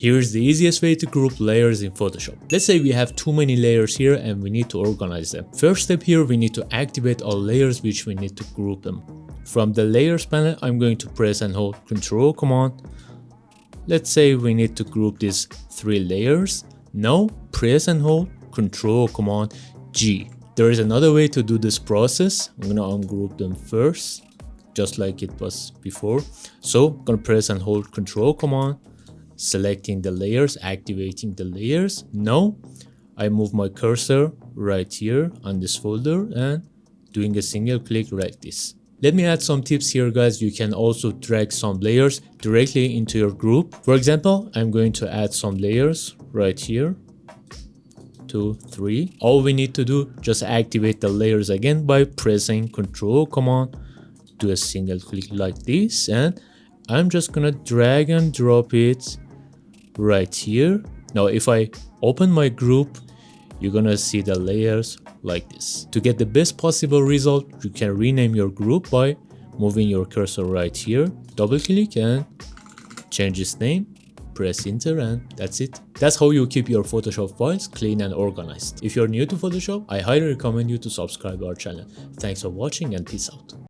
Here's the easiest way to group layers in Photoshop. Let's say we have too many layers here and we need to organize them. First step here, we need to activate all layers which we need to group them. From the layers panel, I'm going to press and hold Ctrl Command. Let's say we need to group these 3 layers. Now press and hold Ctrl Command G. There is another way to do this process. I'm gonna ungroup them first, just like it was before. So I'm gonna press and hold Ctrl Command, selecting the layers, activating the layers. Now I move my cursor right here on this folder and doing a single click like this. Let me add some tips here, guys. You can also drag some layers directly into your group. For example, I'm going to add some layers right here. 2, 3. All we need to do, just activate the layers again by pressing Ctrl Command, do a single click like this, and I'm just gonna drag and drop it right here. Now if I open my group, you're gonna see the layers like this. To get the best possible result, you can rename your group by moving your cursor right here, double click and change its name, press enter, and that's it. That's how you keep your Photoshop files clean and organized. If you're new to Photoshop, I highly recommend you to subscribe our channel. Thanks for watching and peace out.